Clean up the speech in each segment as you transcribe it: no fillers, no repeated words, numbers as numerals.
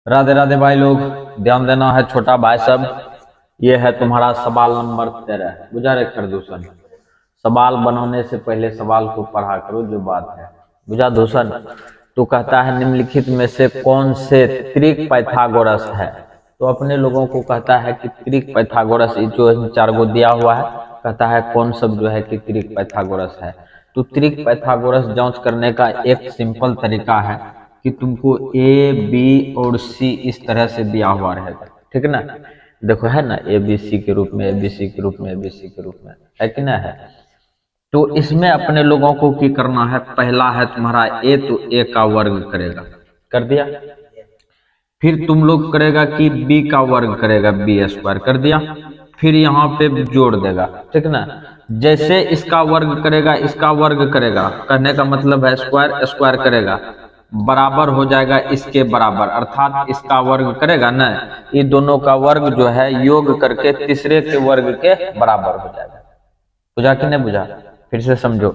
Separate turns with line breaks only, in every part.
राधे राधे भाई लोग, ध्यान देना है छोटा भाई सब। ये है तुम्हारा सवाल नंबर 13। बुझा रे खरदूषण, सवाल बनाने से पहले सवाल को पढ़ा करो जो बात है। बुझा दूषण। तो कहता है निम्नलिखित में से कौन से त्रिक पाइथागोरस है। तो अपने लोगों को कहता है कि त्रिक पाइथागोरस जो चार गो दिया हुआ है, कहता है कौन सब जो है कि त्रिक पाइथागोरस है। तो त्रिक पाइथागोरस जांच करने का एक सिंपल तरीका है कि तुमको ए बी और सी इस तरह से दिया हुआ रहेगा, ठीक है ना। देखो है ना, ए बी सी के रूप में, ए बी सी के रूप में, ए बी सी के रूप में, है कि ना है। तो इसमें अपने लोगों को क्या करना है, पहला है तुम्हारा ए, तो ए का वर्ग करेगा, कर दिया। फिर तुम लोग करेगा कि बी का वर्ग करेगा, बी स्क्वायर कर दिया। फिर यहाँ पे जोड़ देगा, ठीक ना। जैसे इसका वर्ग करेगा, इसका वर्ग करेगा, कहने का मतलब है स्क्वायर स्क्वायर करेगा, बराबर हो जाएगा इसके बराबर, अर्थात इसका वर्ग करेगा ना, ये दोनों का वर्ग जो है योग करके तीसरे के वर्ग के बराबर हो जाएगा। बुझा कि नहीं बुझा, फिर से समझो।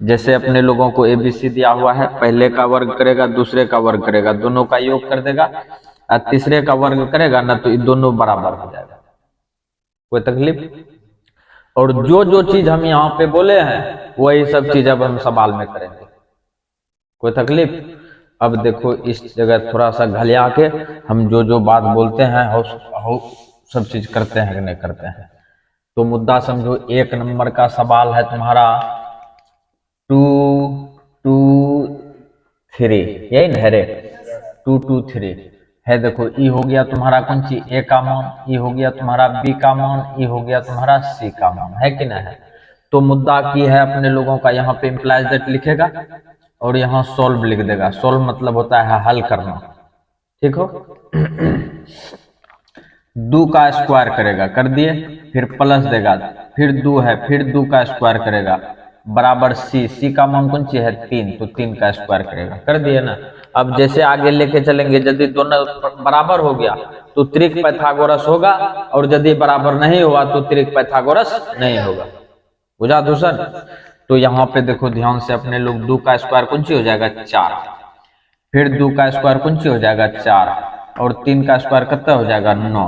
जैसे अपने लोगों को एबीसी दिया हुआ है, पहले का वर्ग करेगा, दूसरे का वर्ग करेगा, दोनों का योग कर देगा, और तीसरे का वर्ग करेगा ना, तो ये दोनों बराबर हो जाएगा। कोई तकलीफ। और जो जो चीज हम यहाँ पे बोले हैं वही सब चीज अब हम सवाल में करेंगे। कोई तकलीफ। अब देखो इस जगह थोड़ा सा घलिया के हम जो जो बात बोलते हैं हो सब चीज करते हैं कि नहीं करते हैं। तो मुद्दा समझो, एक नंबर का सवाल है तुम्हारा 2 2 3, यही ना है रे, 2 2 3 है। देखो ई हो गया तुम्हारा कौन सी, ए का मान, ई हो गया तुम्हारा बी का मान, ई हो गया तुम्हारा सी का मान, है कि ना है। तो मुद्दा की है अपने लोगों का, यहाँ पे इम्प्लाइज दैट लिखेगा और यहाँ सोल्व लिख देगा। सोल्व मतलब होता है हल करना, ठीक हो। दो का स्क्वायर करेगा, कर दिए। फिर प्लस देगा, फिर दो है, फिर दो का स्क्वायर करेगा, बराबर सी, सी का मान कौन सी है 3, तो 3 का स्क्वायर करेगा, कर दिए ना। अब जैसे आगे लेके चलेंगे, यदि दोनों बराबर हो गया तो त्रिक पाइथागोरस होगा, और यदि बराबर नहीं हुआ तो त्रिक पाइथागोरस नहीं होगा। बुझा दूसर। तो यहाँ पे देखो ध्यान से अपने लोग, 2 का स्क्वायर कौन सी हो जाएगा 4, फिर 2 का स्क्वायर कौन सी हो जाएगा 4, और 3 का स्क्वायर कितना हो जाएगा 9,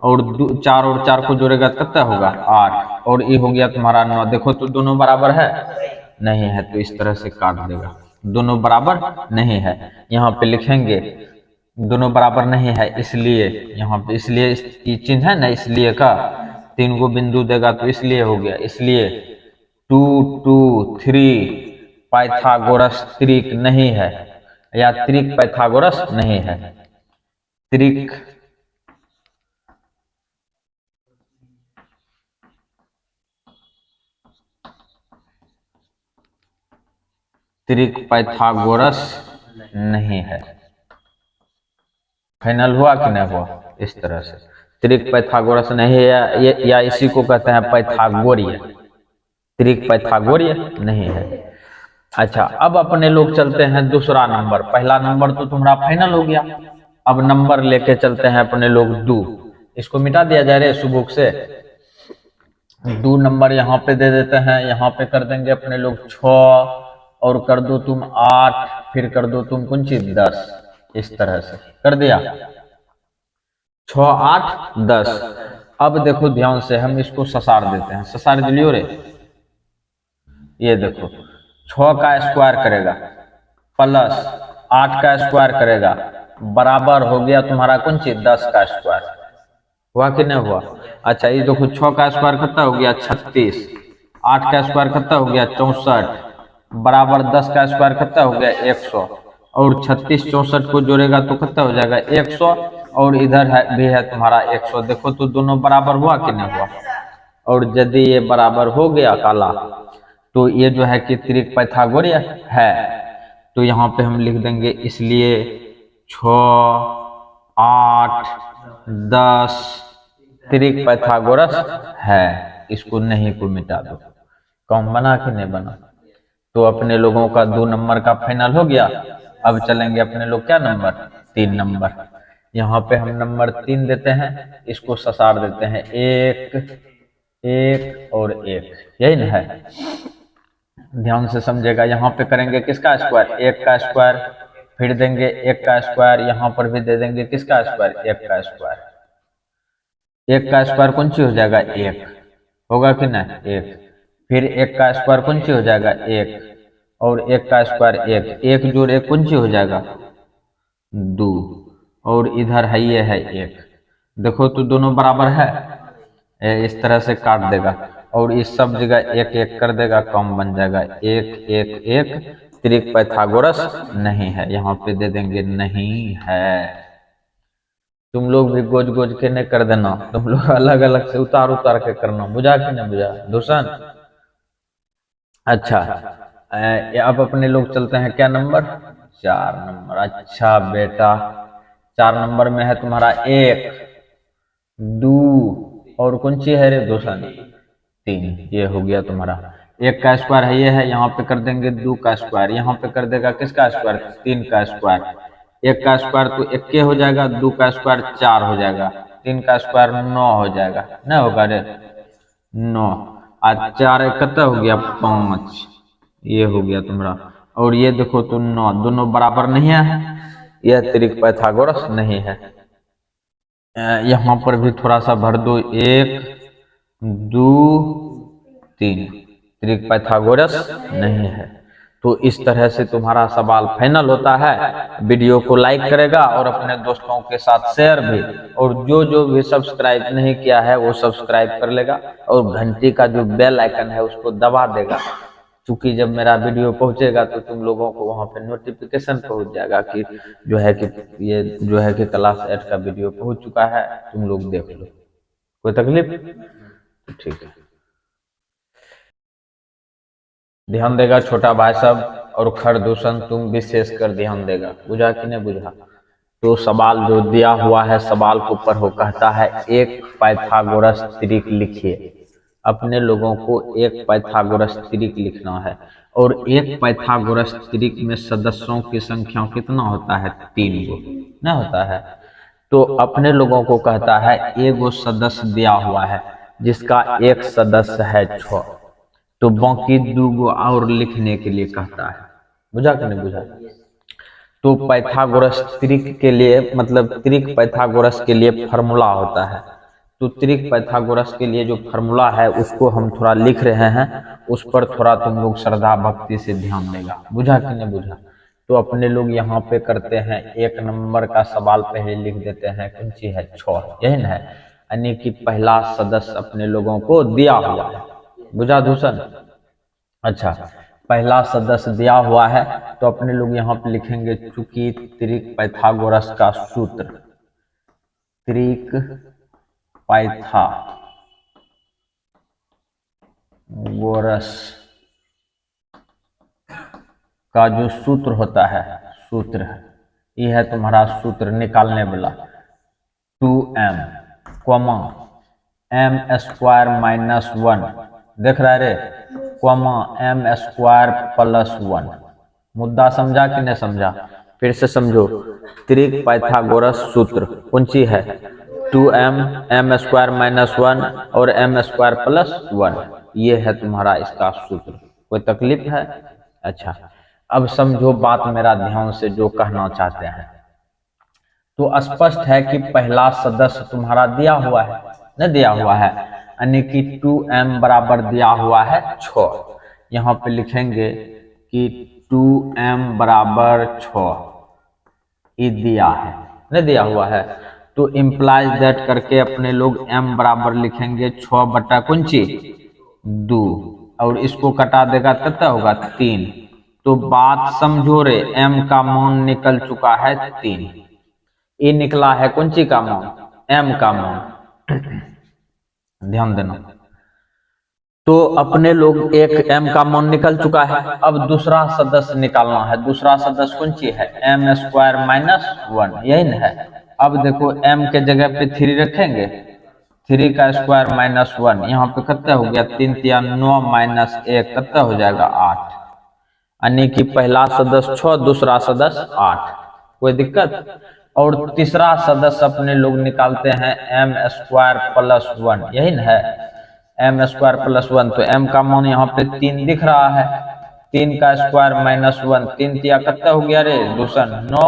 और 4 और 4 को जोड़ेगा तो कितना होगा 8, और ये हो गया तुम्हारा 9। देखो तो दोनों बराबर है, नहीं है, तो इस तरह से काट देगा। दोनों बराबर नहीं है, यहाँ पे लिखेंगे दोनों बराबर नहीं है, इसलिए यहाँ पे, इसलिए ये चिन्ह है ना, इसलिए का 3 गो बिंदु देगा, तो इसलिए हो गया, इसलिए 2 2 3 पाइथागोरस त्रिक नहीं है, या त्रिक पाइथागोरस नहीं है। त्रिक त्रिक पाइथागोरस नहीं है। फाइनल हुआ कि नहीं हुआ, इस तरह से त्रिक पाइथागोरस नहीं है, या इसी को कहते हैं पाइथागोरीय। त्रिक पाइथागोरीय नहीं है। अच्छा, अब अपने लोग चलते हैं दूसरा नंबर। पहला नंबर तो तुम्हारा फाइनल हो गया, अब नंबर लेके चलते हैं अपने लोग 2। इसको मिटा दिया जाए रे सुबुक से। 2 नंबर यहाँ पे दे देते हैं, यहाँ पे कर देंगे अपने लोग 6, और कर दो तुम 8, फिर कर दो तुम कौन सी 10, इस तरह से कर दिया। 6 8 10। अब देखो ध्यान से, हम इसको ससार देते हैं, ससार दिलियो रे। ये देखो 6 का स्क्वायर करेगा, प्लस 8 का स्क्वायर करेगा, बराबर हो गया तुम्हारा कौन सी 10 का स्क्वायर। हुआ कि नहीं हुआ। अच्छा ये देखो 6 का स्क्वायर कितना हो गया 36, 8 का स्क्वायर कितना हो गया 64, बराबर 10 का स्क्वायर कितना हो गया 100, और 36 64 को जोड़ेगा तो कितना हो जाएगा 100, और इधर है भी है तुम्हारा 100। देखो तो दोनों बराबर हुआ कि नहीं हुआ। और यदि ये बराबर हो गया काला, तो ये जो है कि त्रिक पाइथागोरीय है। तो यहाँ पे हम लिख देंगे, इसलिए 6 8 10 त्रिक पाइथागोरस है। इसको नहीं को मिटा दो। कौन बना कि नहीं बना। तो अपने लोगों का 2 नंबर का फाइनल हो गया। अब चलेंगे अपने लोग क्या नंबर 3 नंबर। यहाँ पे हम नंबर 3 देते हैं, इसको ससार देते हैं, 1 1 और 1, यही ना है। ध्यान से समझेगा, यहाँ पे करेंगे किसका स्क्वायर 1 का स्क्वायर, फिर देंगे 1 का स्क्वायर, यहाँ पर भी दे देंगे किसका स्क्वायर, 1 का स्क्वायर। 1 का स्क्वायर कौन सी हो जाएगा, 1 होगा कि ना, 1। फिर 1 का स्क्वायर कौन सी हो जाएगा, 1, और 1 का स्क्वायर 1, 1 जोड़ 1 कौन सी हो जाएगा, 2, और इधर है ये है 1। देखो तो दोनों बराबर है, इस तरह से काट देगा और इस सब जगह 1 1 कर देगा, कम बन जाएगा 1 1 1। त्रिक पाइथागोरस नहीं है, यहाँ पे दे देंगे नहीं है। तुम लोग भी गोज गोज के नहीं कर देना, तुम लोग अलग अलग से उतार उतार के करना, बुझा कि नहीं बुझा दूषण। अच्छा, अब अपने लोग चलते हैं क्या नंबर, 4 नंबर। अच्छा बेटा, 4 नंबर में है तुम्हारा 1 2 और कौन सी है रे दूषण, 3। ये हो गया तुम्हारा 1 का स्क्वायर है, ये है, यहाँ पे कर देंगे 2 का स्क्वायर, यहाँ पे कर देगा किसका स्क्वायर, 3 का स्क्वायर। 1 का स्क्वायर तो 1 के हो जाएगा, 2 का स्क्वायर 4 हो जाएगा, 3 का स्क्वायर 9 हो जाएगा, ना होगा रे 9, आज 4 कितना हो गया 5, ये हो गया तुम्हारा। और ये देखो तो 9, दोनों बराबर नहीं है, यह त्रिक पाइथागोरस नहीं है। यहाँ पर भी थोड़ा सा भर दो, 1 2 3, त्रिक पाइथागोरस नहीं है। तो इस तरह से तुम्हारा सवाल फाइनल होता है। वीडियो को लाइक करेगा और अपने दोस्तों के साथ शेयर भी, और जो जो भी सब्सक्राइब नहीं किया है वो सब्सक्राइब कर लेगा, और घंटी का जो बेल आइकन है उसको दबा देगा, क्योंकि जब मेरा वीडियो पहुंचेगा तो तुम लोगों को वहां पे नोटिफिकेशन पहुंच जाएगा कि ये जो है कि क्लास 8 का वीडियो पहुंच चुका है, तुम लोग देख लो। कोई तकलीफ, ठीक है। ध्यान देगा छोटा भाई साहब, और खरदूषण तुम विशेष कर ध्यान देगा, बुझा कि नहीं बुझा। तो सवाल जो दिया हुआ है, सवाल के ऊपर हो कहता है एक पाइथागोरस त्रिक लिखिए। अपने लोगों को एक पाइथागोरस त्रिक लिखना है, और एक पाइथागोरस त्रिक में सदस्यों की संख्या कितना होता है, 3 गो ना होता है। तो अपने लोगों को कहता है एक गो सदस्य दिया हुआ है जिसका एक सदस्य है 6, तो बाकी 2 गो और लिखने के लिए कहता है, बुझा कि नहीं बुझा। तो पाइथागोरस त्रिक के लिए, मतलब त्रिक पाइथागोरस के लिए फार्मूला होता है। तो त्रिक पाइथागोरस के लिए जो फार्मूला है उसको हम थोड़ा लिख रहे हैं, उस पर थोड़ा तुम लोग श्रद्धा भक्ति से ध्यान देगा, बुझा कि नहीं बुझा। तो अपने लोग यहाँ पे करते हैं 1 नंबर का सवाल पहले लिख देते हैं, कौन सी है, 6, यही है, यानी कि पहला सदस्य अपने लोगों को दिया हुआ है, बुझा दूषण। अच्छा, पहला सदस्य दिया हुआ है, तो अपने लोग यहाँ पे लिखेंगे, चूंकि त्रिक पाइथागोरस का सूत्र, त्रिक पाइथागोरस का जो सूत्र होता है, सूत्र ये है तुम्हारा सूत्र निकालने वाला, 2m comma m square minus 1, देख रहा है रे, कॉमा m स्क्वायर प्लस 1। मुद्दा समझा कि नहीं समझा, फिर से समझो। त्रिक पाइथागोरस सूत्र कौन सी है, 2m m स्क्वायर माइनस 1 और m स्क्वायर प्लस 1, ये है तुम्हारा इसका सूत्र। कोई तकलीफ है। अच्छा, अब समझो बात मेरा ध्यान से, जो कहना चाहते हैं। तो स्पष्ट है कि पहला सदस्य तुम्हारा दिया हुआ है, नहीं दिया हुआ है, यानी कि 2m बराबर दिया हुआ है 6। यहाँ पे लिखेंगे कि 2m बराबर 6, ये दिया है, नहीं दिया हुआ है। तो इम्प्लाइज दैट करके अपने लोग m बराबर लिखेंगे 6 बटा कौन सी, 2, और इसको कटा देगा कितना होगा, 3। तो बात समझो रे, m का मान निकल चुका है 3, ये निकला है कौन सी का मान, m का मान, ध्यान देना। तो अपने लोग एक m का मान निकल चुका है, अब दूसरा सदस्य निकालना है। दूसरा सदस्य कौन सी है, m स्क्वायर माइनस 1, यही ना है। अब देखो m के जगह पे 3 रखेंगे, 3 का स्क्वायर माइनस 1, यहाँ पे कितना हो गया, 3 3 9 माइनस 1 कितना हो जाएगा, 8, यानी कि पहला सदस्य 6, दूसरा सदस्य 8। कोई दिक्कत। और तीसरा सदस्य अपने लोग निकालते हैं m स्क्वायर प्लस 1, यही ना है, m स्क्वायर प्लस 1। तो m का मान यहाँ पे 3 दिख रहा है, 3 का स्क्वायर -1, 3 तिया कितना हो गया रे दूसर 9,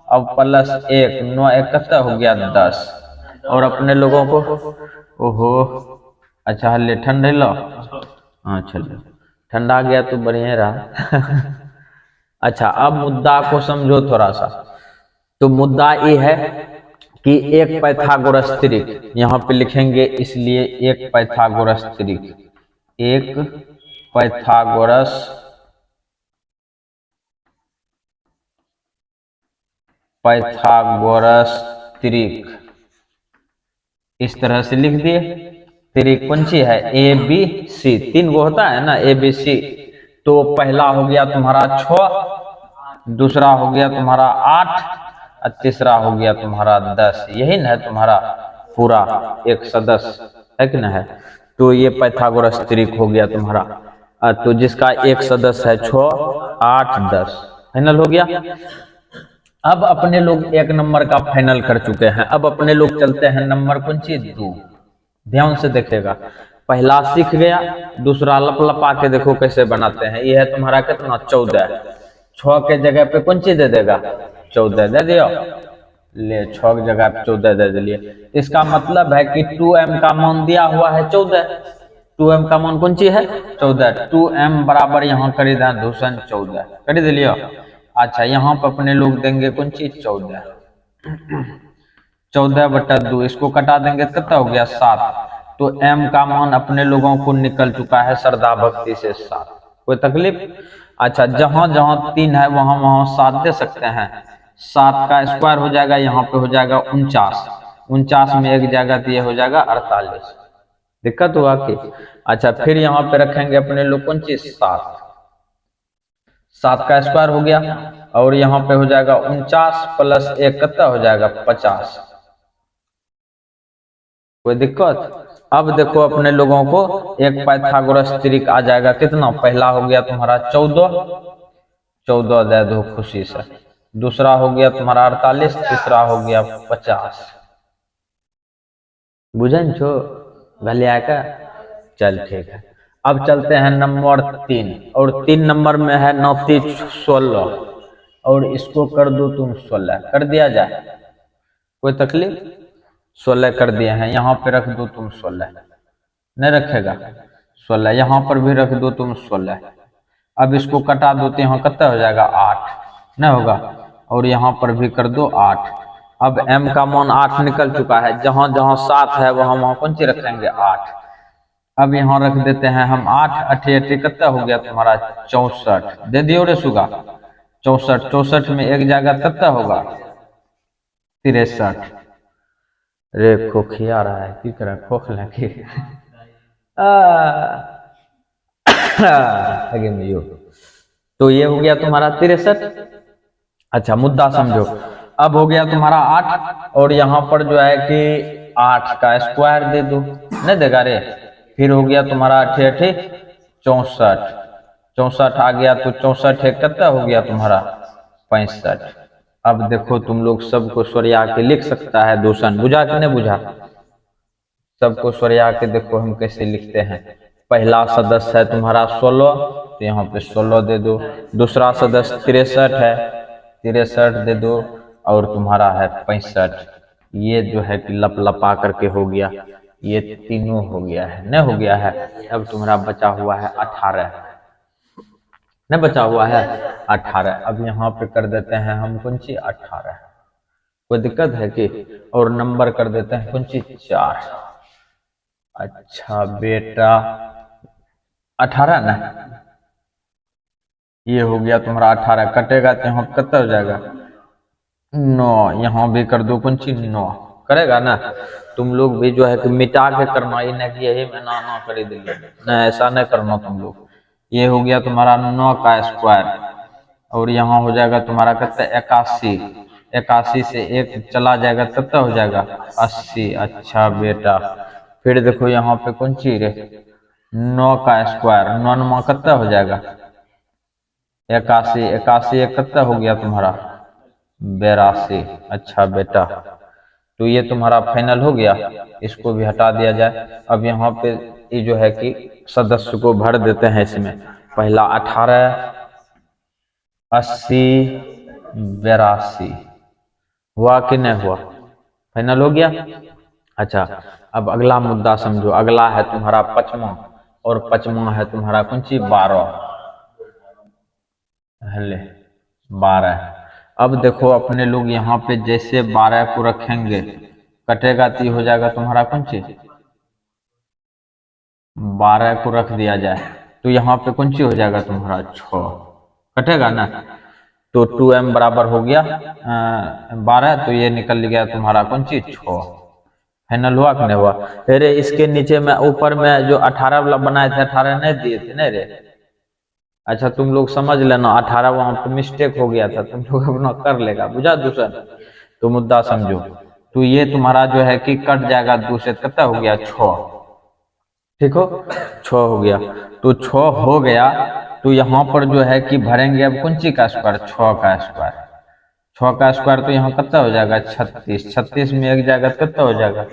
अब प्लस 1, 9 एक कितना हो गया 10। और अपने लोगों को ओहो अच्छा हल्ले ठंडे लो, हाँ चलो ठंडा गया तो बढ़िया रहा। अच्छा अब मुद्दा को समझो थोड़ा सा। तो मुद्दा ये है कि एक पाइथागोरस त्रिक यहाँ पे लिखेंगे, इसलिए एक पाइथागोरस त्रिक, एक पाइथागोरस पाइथागोरस त्रिक इस तरह से लिख दिए। त्रिक कौन सी है, ए बी सी, 3 गो होता है ना ए बी सी। तो पहला हो गया तुम्हारा 6, दूसरा हो गया तुम्हारा 8 और तीसरा हो गया तुम्हारा 10। यही ना है तुम्हारा पूरा एक सदस्य है कि ना है। तो ये पाइथागोरस त्रिक हो गया तुम्हारा। तो जिसका एक सदस्य है 6, 8, 10 फाइनल हो गया। अब अपने लोग एक नंबर का फाइनल कर चुके हैं। अब अपने लोग चलते हैं नंबर कौन सी 2। ध्यान से देखेगा, पहला सीख गया, दूसरा लप लपा के देखो कैसे बनाते हैं। ये है तुम्हारा कितना 14, 6 के जगह पे कौन सी दे देगा 14 दे दियो, ले 6 की जगह पे 14 दे दिए। इसका मतलब है कि 2m का मान दिया हुआ है 14, 2m का मान कौन सी है 14, 2m बराबर यहाँ कर दें दूसर 14 कर दिलियो। अच्छा यहाँ पे अपने लोग देंगे कौन सी 14, 14/2 इसको कटा देंगे कितना हो गया 7। तो m का मान अपने लोगों को निकल चुका है श्रद्धा भक्ति से 7। कोई तकलीफ। अच्छा जहां जहां 3 है वहां वहां 7 दे सकते हैं। 7 का स्क्वायर हो जाएगा, यहाँ पे हो जाएगा 49, 49 में एक जाएगा तो ये हो जाएगा 48। दिक्कत हुआ कि अच्छा फिर यहाँ पे रखेंगे अपने लोग कौन चीज 7, 7 का स्क्वायर हो गया और यहाँ पे हो जाएगा 49 प्लस 1 कितना हो जाएगा 50। कोई दिक्कत। अब देखो अपने लोगों को एक पाइथागोरस त्रिक आ जाएगा कितना, पहला हो गया तुम्हारा 14, 14 दे दो खुशी से, दूसरा हो गया तुम्हारा 48, तीसरा हो गया 50। बुझन छो भलिया का। चल ठीक है। अब चलते हैं नंबर 3, और 3 नंबर में है 9 3 16, और इसको कर दो तुम 16 कर दिया जाए। कोई तकलीफ। 16 कर दिए हैं, यहाँ पे रख दो तुम 16, नहीं रखेगा 16, यहाँ पर भी रख दो तुम 16। अब इसको कटा दो तो यहाँ कितना हो जाएगा 8, नहीं होगा, और यहाँ पर भी कर दो 8। अब m का मान 8 निकल चुका है, जहां जहां 7 है वहां वहां कौन सी रखेंगे 8। अब यहाँ रख देते हैं हम 8, 8 कितना हो गया तुम्हारा 64 दे दियो रे सुगा, 64, 64 में एक जगह कितना होगा 63। रे खोखिया रहा है की करें खोख लगे आगे में यो। तो ये हो गया तुम्हारा 63। अच्छा मुद्दा समझो। अब हो गया तुम्हारा 8, और यहाँ पर जो है कि 8 का स्क्वायर दे दो, नहीं देगा रे। फिर हो गया तुम्हारा 8 8 64, 64 आ गया तो 64 कितना हो गया तुम्हारा 65। अब देखो तुम लोग सबको सरिया के लिख सकता है दूषण, बुझा कि नहीं बुझा। सबको सरिया के देखो हम कैसे लिखते हैं। पहला सदस्य है तुम्हारा 16, तो यहाँ पे 16 दे दो। दूसरा सदस्य 63 है, 63 दे दो, और तुम्हारा है 65। ये जो है कि लप लपा करके हो गया, ये तीनों हो गया है, नहीं हो गया है। अब तुम्हारा बचा हुआ है 18, नहीं बचा हुआ है 18। अब यहाँ पे कर देते हैं हम कौन सी 18, कोई दिक्कत है कि, और नंबर कर देते हैं कौन सी 4। अच्छा बेटा 18 ना, ये हो गया तुम्हारा 18, कटेगा तो यहाँ कितना हो जाएगा 9, यहाँ भी कर दो कौन सी 9 करेगा ना। तुम लोग भी जो है कि मिटा के करना, ये नहीं कि यही में ना कर दिए, नहीं ऐसा नहीं करना तुम लोग। ये हो गया तुम्हारा 9 का स्क्वायर, और यहाँ हो जाएगा तुम्हारा कितना 81, 81 से एक चला जाएगा कितना हो जाएगा 80। अच्छा बेटा फिर देखो यहाँ पे कौन सी रे 9 का स्क्वायर, 9 9 कितना हो जाएगा 81, 81 एक कितना हो गया तुम्हारा 82। अच्छा बेटा तो ये तुम्हारा फाइनल हो गया, इसको भी हटा दिया जाए। अब यहाँ पे ये जो है कि सदस्य को भर देते हैं इसमें, पहला 18, 80, 82 हुआ कि नहीं हुआ? फाइनल हो गया। अच्छा, अब अगला मुद्दा समझो। अगला है तुम्हारा 5वां, और 5वां है तुम्हारा कौन सी? 12। हले 12। अब देखो अपने लोग यहाँ पे जैसे 12 को रखेंगे, कटेगा तो ये हो जाएगा तुम्हारा कौन सी? 12 को रख दिया जाए तो यहाँ पे कौन सी हो जाएगा तुम्हारा? 6 कटेगा ना। तो 2m बराबर हो गया 12, तो ये निकल गया तुम्हारा कौन सी? 6। फाइनल हुआ कि नहीं हुआ? अरे इसके नीचे में ऊपर में जो 18 वाला बनाए थे, 18 नहीं दिए थे नहीं रे? अच्छा तुम लोग समझ लेना, 18 वहां पे मिस्टेक हो गया था, तुम लोग अपना कर लेगा, बुझा दूसरा। तो मुद्दा समझो। तो ये तुम्हारा जो है कि कट जाएगा 2 से, कितना हो गया? 6। ठीक हो, 6 हो गया। तो 6 हो गया, तो यहाँ पर जो है कि भरेंगे अब कौन सी का स्क्वायर? 6 का स्क्वायर। 6 का स्क्वायर तो यहाँ कितना हो जाएगा? 36। 36 में एक जाएगा तो कितना हो जाएगा?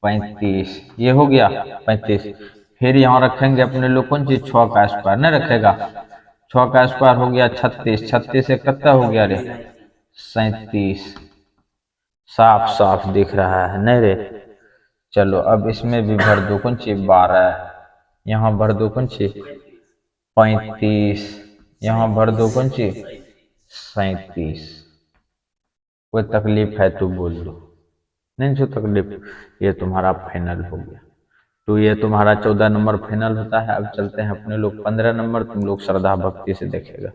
35। ये हो गया 35। फिर यहाँ रखेंगे अपने लोग कौन सी? 6 का स्क्वायर नहीं रखेगा। 6 का स्क्वायर हो गया 36। 36 से कितना हो गया रे? 37। साफ साफ दिख रहा है नहीं रे? चलो अब इसमें भी भर दो कौन सी? 12। यहाँ भर दो कौन सी? 35। यहाँ भर दो कौन सी? 37। कोई तकलीफ है तो बोल दो, नहीं जो तकलीफ। ये तुम्हारा फाइनल हो गया। तो ये तुम्हारा 14 नंबर फाइनल होता है। अब चलते हैं अपने लोग 15 नंबर, तुम लोग श्रद्धा भक्ति से देखेगा।